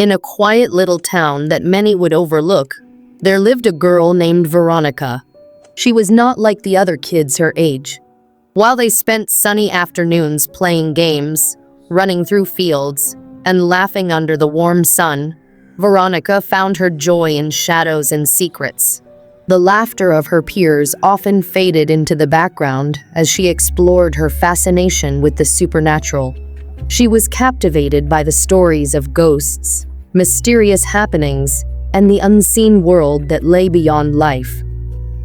In a quiet little town that many would overlook, there lived a girl named Veronica. She was not like the other kids her age. While they spent sunny afternoons playing games, running through fields, and laughing under the warm sun, Veronica found her joy in shadows and secrets. The laughter of her peers often faded into the background as she explored her fascination with the supernatural. She was captivated by the stories of ghosts, mysterious happenings, and the unseen world that lay beyond life.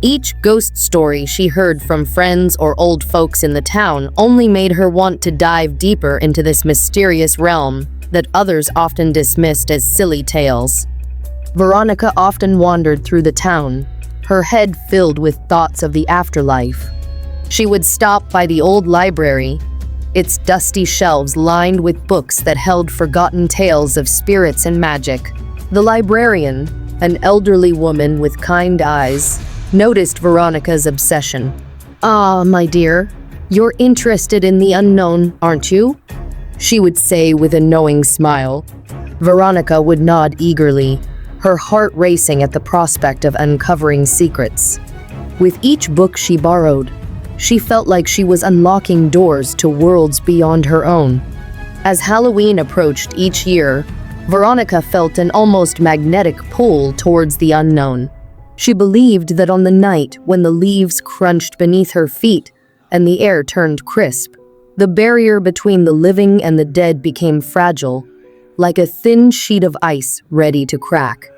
Each ghost story she heard from friends or old folks in the town only made her want to dive deeper into this mysterious realm that others often dismissed as silly tales. Veronica often wandered through the town, her head filled with thoughts of the afterlife. She would stop by the old library, its dusty shelves lined with books that held forgotten tales of spirits and magic. The librarian, an elderly woman with kind eyes, noticed Veronica's obsession. "Ah, my dear, you're interested in the unknown, aren't you?" she would say with a knowing smile. Veronica would nod eagerly, her heart racing at the prospect of uncovering secrets. With each book she borrowed, she felt like she was unlocking doors to worlds beyond her own. As Halloween approached each year, Veronica felt an almost magnetic pull towards the unknown. She believed that on the night when the leaves crunched beneath her feet and the air turned crisp, the barrier between the living and the dead became fragile, like a thin sheet of ice ready to crack.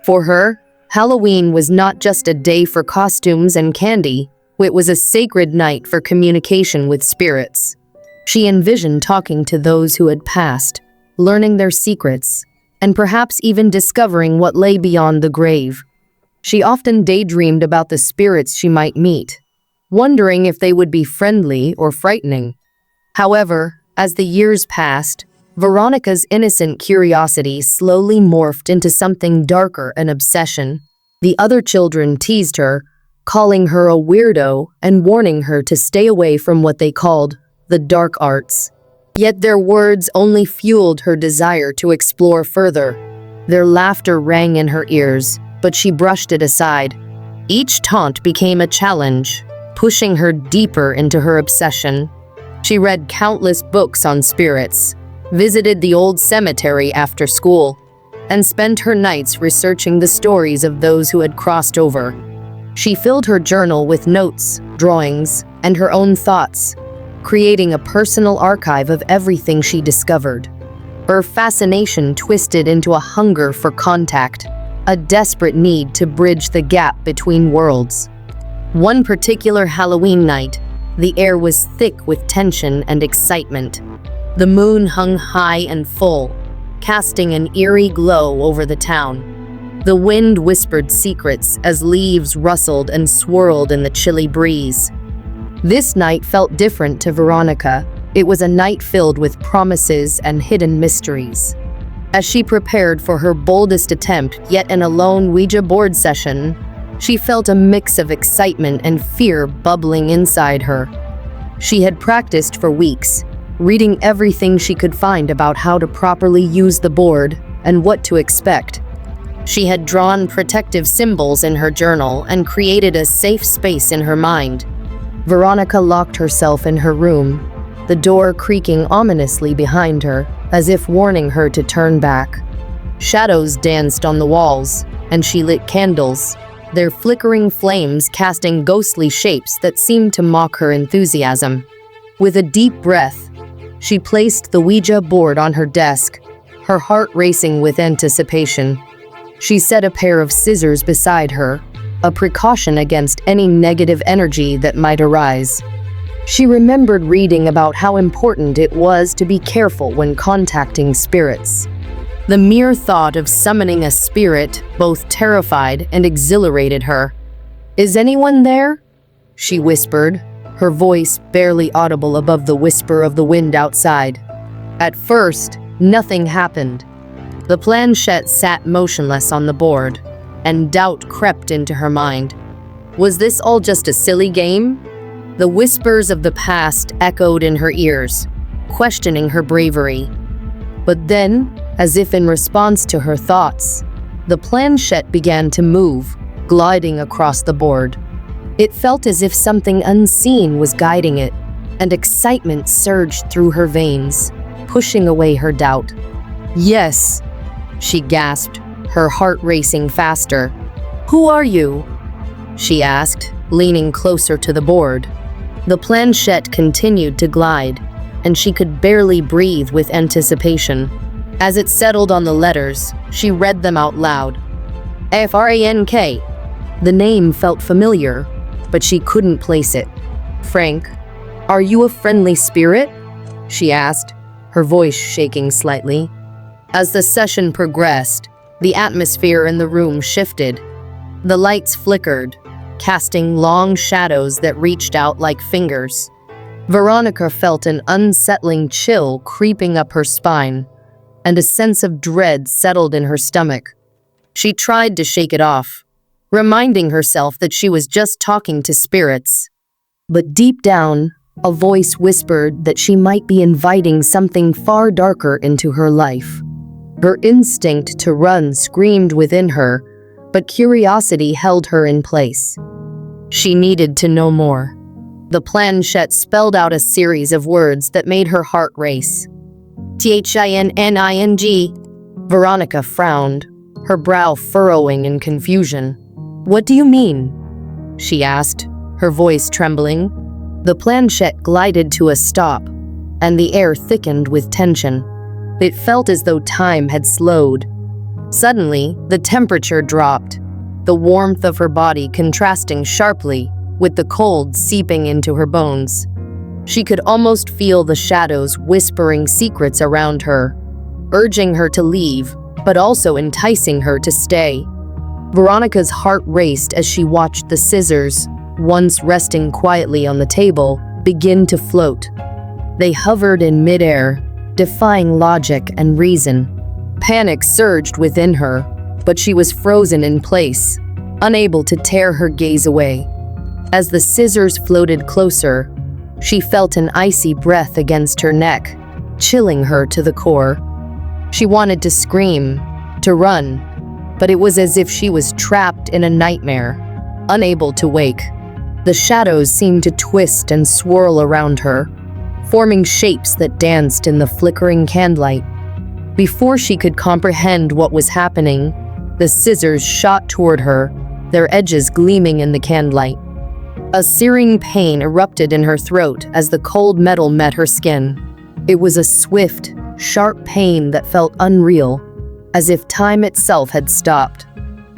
For her, Halloween was not just a day for costumes and candy. It was a sacred night for communication with spirits. She envisioned talking to those who had passed, learning their secrets, and perhaps even discovering what lay beyond the grave. She often daydreamed about the spirits she might meet, wondering if they would be friendly or frightening. However, as the years passed, Veronica's innocent curiosity slowly morphed into something darker, an obsession. The other children teased her, calling her a weirdo and warning her to stay away from what they called the dark arts. Yet their words only fueled her desire to explore further. Their laughter rang in her ears, but she brushed it aside. Each taunt became a challenge, pushing her deeper into her obsession. She read countless books on spirits, visited the old cemetery after school, and spent her nights researching the stories of those who had crossed over. She filled her journal with notes, drawings, and her own thoughts, creating a personal archive of everything she discovered. Her fascination twisted into a hunger for contact, a desperate need to bridge the gap between worlds. One particular Halloween night, the air was thick with tension and excitement. The moon hung high and full, casting an eerie glow over the town. The wind whispered secrets as leaves rustled and swirled in the chilly breeze. This night felt different to Veronica. It was a night filled with promises and hidden mysteries. As she prepared for her boldest attempt yet in a lone Ouija board session, she felt a mix of excitement and fear bubbling inside her. She had practiced for weeks, reading everything she could find about how to properly use the board and what to expect. She had drawn protective symbols in her journal and created a safe space in her mind. Veronica locked herself in her room, the door creaking ominously behind her, as if warning her to turn back. Shadows danced on the walls, and she lit candles, their flickering flames casting ghostly shapes that seemed to mock her enthusiasm. With a deep breath, she placed the Ouija board on her desk, her heart racing with anticipation. She set a pair of scissors beside her, a precaution against any negative energy that might arise. She remembered reading about how important it was to be careful when contacting spirits. The mere thought of summoning a spirit both terrified and exhilarated her. "Is anyone there?" she whispered, her voice barely audible above the whisper of the wind outside. At first, nothing happened. The planchette sat motionless on the board, and doubt crept into her mind. Was this all just a silly game? The whispers of the past echoed in her ears, questioning her bravery. But then, As if in response to her thoughts, the planchette began to move, gliding across the board. It felt as if something unseen was guiding it, and excitement surged through her veins, pushing away her doubt. "Yes," she gasped, her heart racing faster. "Who are you?" she asked, leaning closer to the board. The planchette continued to glide, and she could barely breathe with anticipation. As it settled on the letters, she read them out loud. Frank. The name felt familiar, but she couldn't place it. "Frank, are you a friendly spirit?" she asked, her voice shaking slightly. As the session progressed, the atmosphere in the room shifted. The lights flickered, casting long shadows that reached out like fingers. Veronica felt an unsettling chill creeping up her spine, and a sense of dread settled in her stomach. She tried to shake it off, reminding herself that she was just talking to spirits. But deep down, a voice whispered that she might be inviting something far darker into her life. Her instinct to run screamed within her, but curiosity held her in place. She needed to know more. The planchette spelled out a series of words that made her heart race. Tinning. Veronica frowned, her brow furrowing in confusion. "What do you mean?" she asked, her voice trembling. The planchette glided to a stop, and the air thickened with tension. It felt as though time had slowed. Suddenly, the temperature dropped, the warmth of her body contrasting sharply with the cold seeping into her bones. She could almost feel the shadows whispering secrets around her, urging her to leave, but also enticing her to stay. Veronica's heart raced as she watched the scissors, once resting quietly on the table, begin to float. They hovered in midair, defying logic and reason. Panic surged within her, but she was frozen in place, unable to tear her gaze away. As the scissors floated closer, she felt an icy breath against her neck, chilling her to the core. She wanted to scream, to run, but it was as if she was trapped in a nightmare, unable to wake. The shadows seemed to twist and swirl around her, forming shapes that danced in the flickering candlelight. Before she could comprehend what was happening, the scissors shot toward her, their edges gleaming in the candlelight. A searing pain erupted in her throat as the cold metal met her skin. It was a swift, sharp pain that felt unreal, as if time itself had stopped.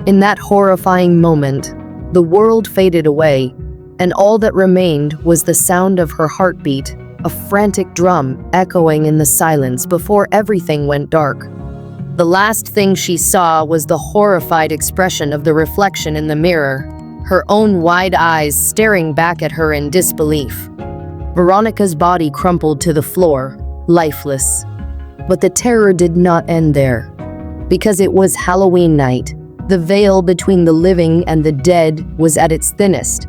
In that horrifying moment, the world faded away, and all that remained was the sound of her heartbeat, a frantic drum echoing in the silence before everything went dark. The last thing she saw was the horrified expression of the reflection in the mirror, her own wide eyes staring back at her in disbelief. Veronica's body crumpled to the floor, lifeless. But the terror did not end there. Because it was Halloween night, the veil between the living and the dead was at its thinnest.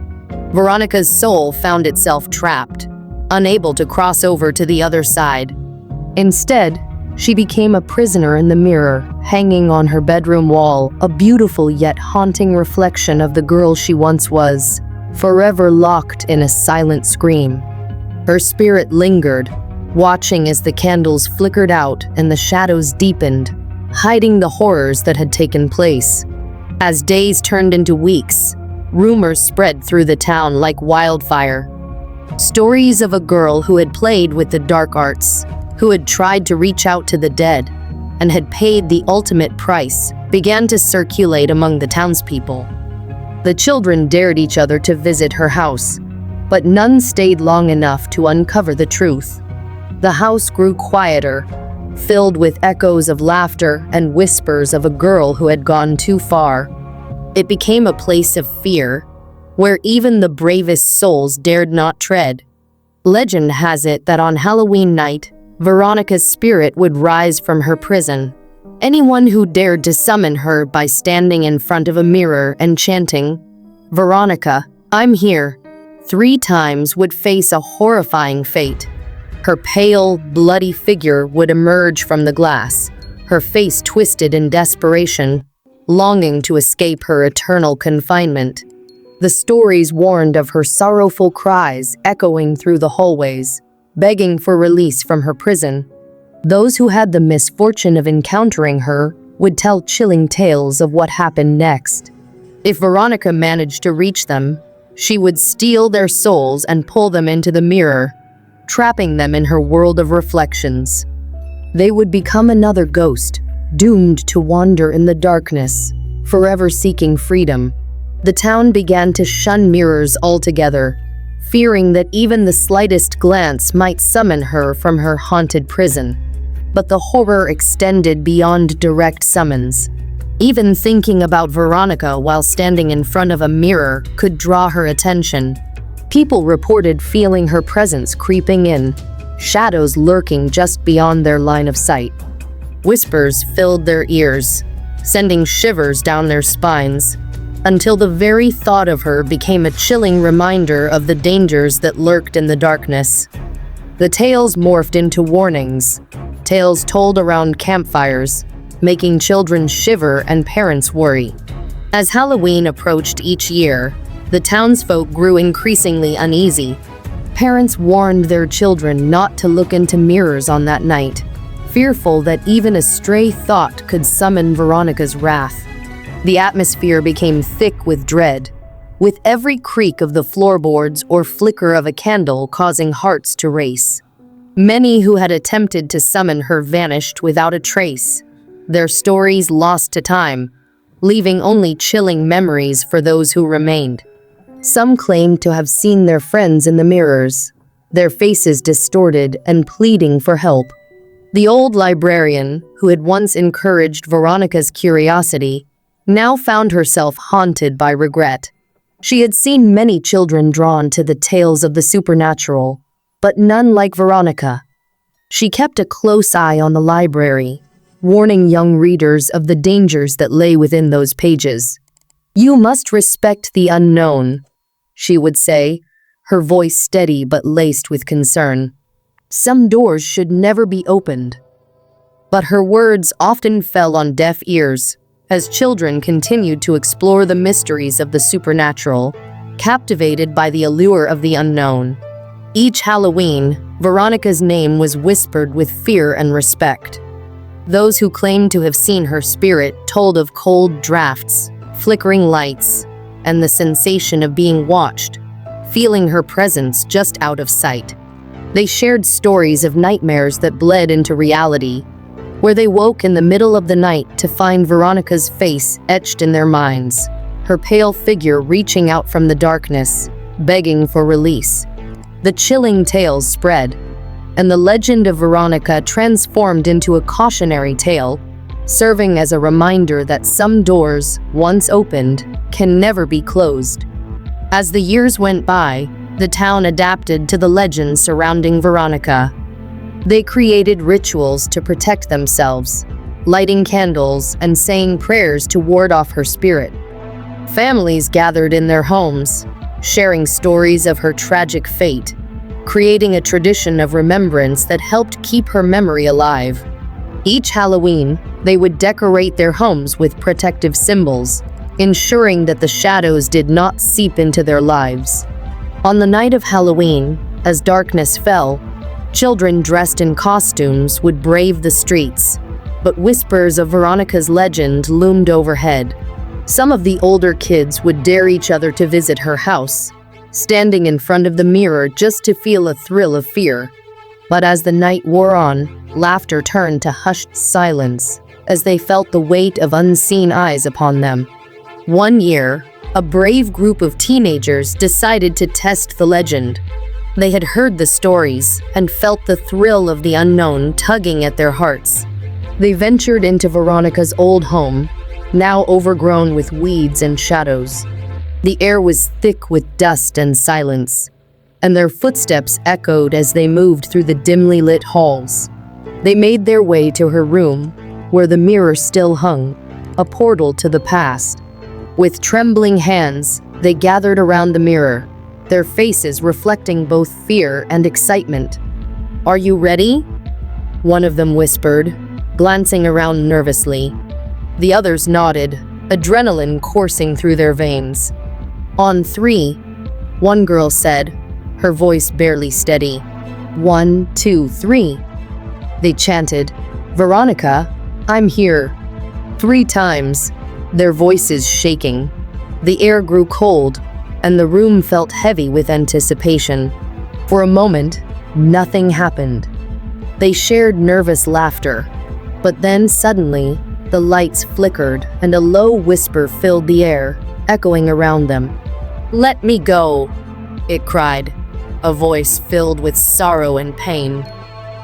Veronica's soul found itself trapped, unable to cross over to the other side. Instead, she became a prisoner in the mirror, hanging on her bedroom wall, a beautiful yet haunting reflection of the girl she once was, forever locked in a silent scream. Her spirit lingered, watching as the candles flickered out and the shadows deepened, hiding the horrors that had taken place. As days turned into weeks, rumors spread through the town like wildfire. Stories of a girl who had played with the dark arts, who had tried to reach out to the dead, and had paid the ultimate price, began to circulate among the townspeople. The children dared each other to visit her house, but none stayed long enough to uncover the truth. The house grew quieter, filled with echoes of laughter and whispers of a girl who had gone too far. It became a place of fear, where even the bravest souls dared not tread. Legend has it that on Halloween night, Veronica's spirit would rise from her prison. Anyone who dared to summon her by standing in front of a mirror and chanting, "Veronica, I'm here," 3 times would face a horrifying fate. Her pale, bloody figure would emerge from the glass, her face twisted in desperation, longing to escape her eternal confinement. The stories warned of her sorrowful cries echoing through the hallways, begging for release from her prison. Those who had the misfortune of encountering her would tell chilling tales of what happened next. If Veronica managed to reach them, she would steal their souls and pull them into the mirror, trapping them in her world of reflections. They would become another ghost, doomed to wander in the darkness, forever seeking freedom. The town began to shun mirrors altogether, fearing that even the slightest glance might summon her from her haunted prison. But the horror extended beyond direct summons. Even thinking about Veronica while standing in front of a mirror could draw her attention. People reported feeling her presence creeping in, shadows lurking just beyond their line of sight. Whispers filled their ears, sending shivers down their spines, until the very thought of her became a chilling reminder of the dangers that lurked in the darkness. The tales morphed into warnings, tales told around campfires, making children shiver and parents worry. As Halloween approached each year, the townsfolk grew increasingly uneasy. Parents warned their children not to look into mirrors on that night, fearful that even a stray thought could summon Veronica's wrath. The atmosphere became thick with dread, with every creak of the floorboards or flicker of a candle causing hearts to race. Many who had attempted to summon her vanished without a trace, their stories lost to time, leaving only chilling memories for those who remained. Some claimed to have seen their friends in the mirrors, their faces distorted and pleading for help. The old librarian, who had once encouraged Veronica's curiosity, now found herself haunted by regret. She had seen many children drawn to the tales of the supernatural, but none like Veronica. She kept a close eye on the library, warning young readers of the dangers that lay within those pages. "You must respect the unknown," she would say, her voice steady but laced with concern. "Some doors should never be opened." But her words often fell on deaf ears, as children continued to explore the mysteries of the supernatural, captivated by the allure of the unknown. Each Halloween, Veronica's name was whispered with fear and respect. Those who claimed to have seen her spirit told of cold drafts, flickering lights, and the sensation of being watched, feeling her presence just out of sight. They shared stories of nightmares that bled into reality, where they woke in the middle of the night to find Veronica's face etched in their minds, her pale figure reaching out from the darkness, begging for release. The chilling tales spread, and the legend of Veronica transformed into a cautionary tale, serving as a reminder that some doors, once opened, can never be closed. As the years went by, the town adapted to the legends surrounding Veronica. They created rituals to protect themselves, lighting candles and saying prayers to ward off her spirit. Families gathered in their homes, sharing stories of her tragic fate, creating a tradition of remembrance that helped keep her memory alive. Each Halloween, they would decorate their homes with protective symbols, ensuring that the shadows did not seep into their lives. On the night of Halloween, as darkness fell, children dressed in costumes would brave the streets, but whispers of Veronica's legend loomed overhead. Some of the older kids would dare each other to visit her house, standing in front of the mirror just to feel a thrill of fear. But as the night wore on, laughter turned to hushed silence as they felt the weight of unseen eyes upon them. One year, a brave group of teenagers decided to test the legend. They had heard the stories and felt the thrill of the unknown tugging at their hearts. They ventured into Veronica's old home, now overgrown with weeds and shadows. The air was thick with dust and silence, and their footsteps echoed as they moved through the dimly lit halls. They made their way to her room, where the mirror still hung, a portal to the past. With trembling hands, they gathered around the mirror, their faces reflecting both fear and excitement. "Are you ready?" one of them whispered, glancing around nervously. The others nodded, adrenaline coursing through their veins. On three, one girl said, her voice barely steady. 1, 2, 3. They chanted, "Veronica, I'm here." 3 times, their voices shaking. The air grew cold, and the room felt heavy with anticipation. For a moment, nothing happened. They shared nervous laughter, but then suddenly, the lights flickered and a low whisper filled the air, echoing around them. "Let me go," it cried, a voice filled with sorrow and pain.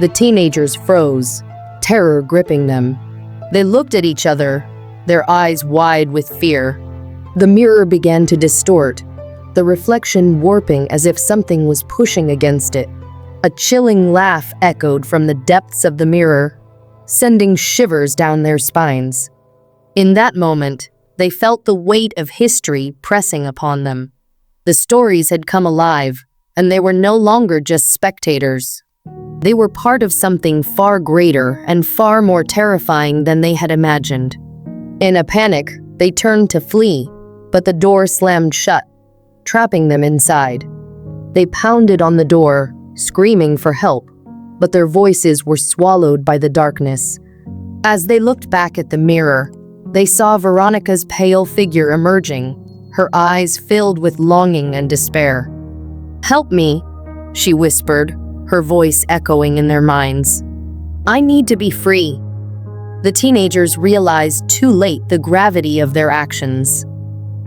The teenagers froze, terror gripping them. They looked at each other, their eyes wide with fear. The mirror began to distort, the reflection warping as if something was pushing against it. A chilling laugh echoed from the depths of the mirror, sending shivers down their spines. In that moment, they felt the weight of history pressing upon them. The stories had come alive, and they were no longer just spectators. They were part of something far greater and far more terrifying than they had imagined. In a panic, they turned to flee, but the door slammed shut, trapping them inside. They pounded on the door, screaming for help, but their voices were swallowed by the darkness. As they looked back at the mirror, they saw Veronica's pale figure emerging, her eyes filled with longing and despair. "Help me," she whispered, her voice echoing in their minds. "I need to be free." The teenagers realized too late the gravity of their actions.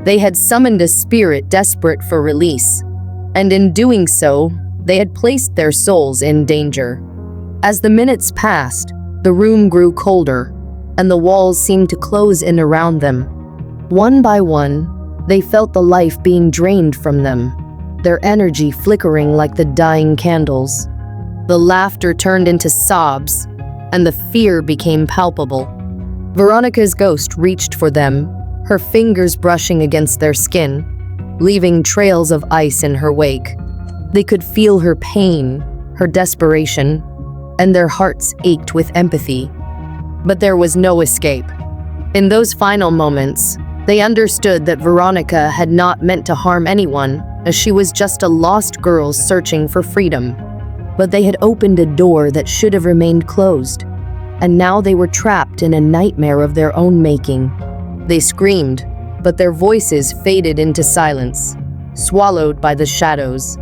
They had summoned a spirit desperate for release, and in doing so, they had placed their souls in danger. As the minutes passed, the room grew colder, and the walls seemed to close in around them. One by one, they felt the life being drained from them, their energy flickering like the dying candles. The laughter turned into sobs, and the fear became palpable. Veronica's ghost reached for them, her fingers brushing against their skin, leaving trails of ice in her wake. They could feel her pain, her desperation, and their hearts ached with empathy. But there was no escape. In those final moments, they understood that Veronica had not meant to harm anyone, as she was just a lost girl searching for freedom. But they had opened a door that should have remained closed, and now they were trapped in a nightmare of their own making. They screamed, but their voices faded into silence, swallowed by the shadows.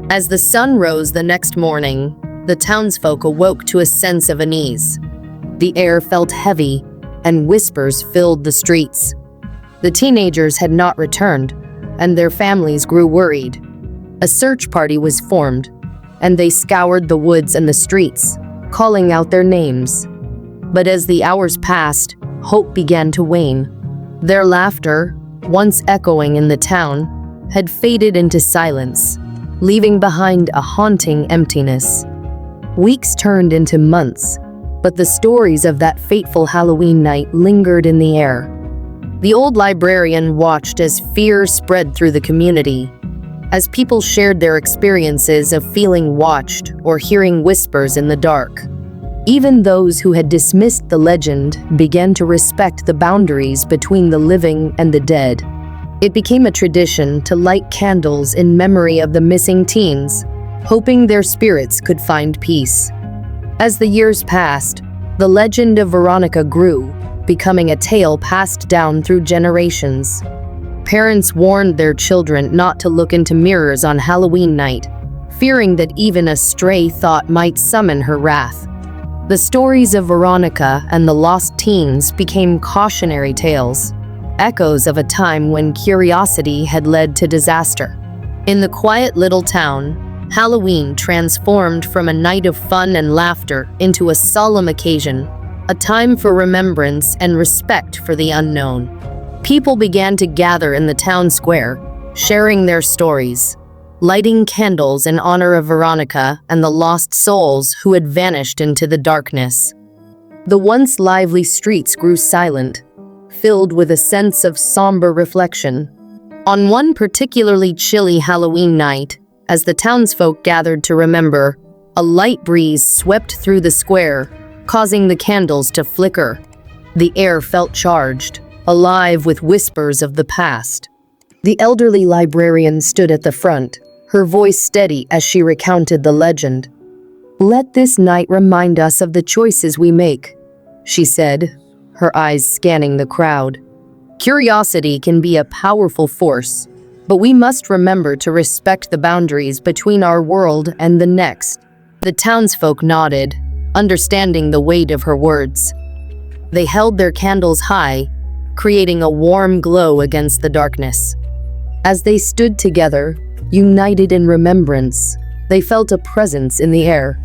As the sun rose the next morning, the townsfolk awoke to a sense of unease. The air felt heavy, and whispers filled the streets. The teenagers had not returned, and their families grew worried. A search party was formed, and they scoured the woods and the streets, calling out their names. But as the hours passed, hope began to wane. Their laughter, once echoing in the town, had faded into silence, leaving behind a haunting emptiness. Weeks turned into months, but the stories of that fateful Halloween night lingered in the air. The old librarian watched as fear spread through the community, as people shared their experiences of feeling watched or hearing whispers in the dark. Even those who had dismissed the legend began to respect the boundaries between the living and the dead. It became a tradition to light candles in memory of the missing teens, hoping their spirits could find peace. As the years passed, the legend of Veronica grew, becoming a tale passed down through generations. Parents warned their children not to look into mirrors on Halloween night, fearing that even a stray thought might summon her wrath. The stories of Veronica and the lost teens became cautionary tales, echoes of a time when curiosity had led to disaster. In the quiet little town, Halloween transformed from a night of fun and laughter into a solemn occasion, a time for remembrance and respect for the unknown. People began to gather in the town square, sharing their stories, lighting candles in honor of Veronica and the lost souls who had vanished into the darkness. The once lively streets grew silent, filled with a sense of somber reflection. On one particularly chilly Halloween night, as the townsfolk gathered to remember, a light breeze swept through the square, causing the candles to flicker. The air felt charged, alive with whispers of the past. The elderly librarian stood at the front, her voice steady as she recounted the legend. "Let this night remind us of the choices we make," she said, her eyes scanning the crowd. "Curiosity can be a powerful force, but we must remember to respect the boundaries between our world and the next." The townsfolk nodded, understanding the weight of her words. They held their candles high, creating a warm glow against the darkness. As they stood together, united in remembrance, they felt a presence in the air.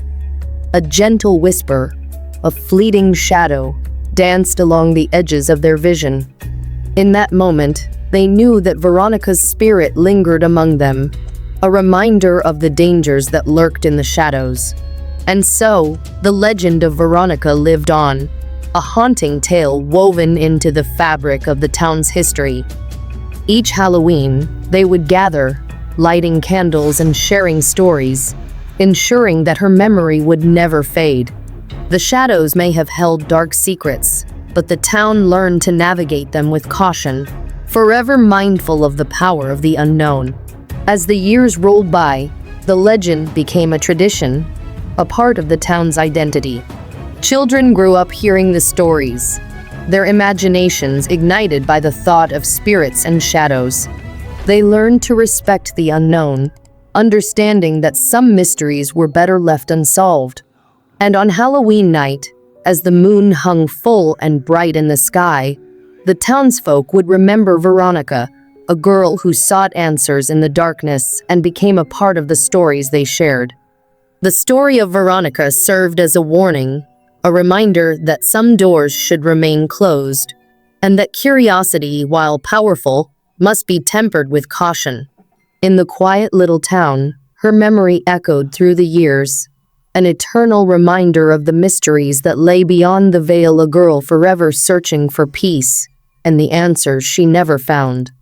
A gentle whisper, a fleeting shadow, danced along the edges of their vision. In that moment, they knew that Veronica's spirit lingered among them, a reminder of the dangers that lurked in the shadows. And so, the legend of Veronica lived on, a haunting tale woven into the fabric of the town's history. Each Halloween, they would gather, lighting candles and sharing stories, ensuring that her memory would never fade. The shadows may have held dark secrets, but the town learned to navigate them with caution, forever mindful of the power of the unknown. As the years rolled by, the legend became a tradition, a part of the town's identity. Children grew up hearing the stories, their imaginations ignited by the thought of spirits and shadows. They learned to respect the unknown, understanding that some mysteries were better left unsolved. And on Halloween night, as the moon hung full and bright in the sky, the townsfolk would remember Veronica, a girl who sought answers in the darkness and became a part of the stories they shared. The story of Veronica served as a warning, a reminder that some doors should remain closed, and that curiosity, while powerful, must be tempered with caution. In the quiet little town, her memory echoed through the years, an eternal reminder of the mysteries that lay beyond the veil, a girl forever searching for peace and the answers she never found.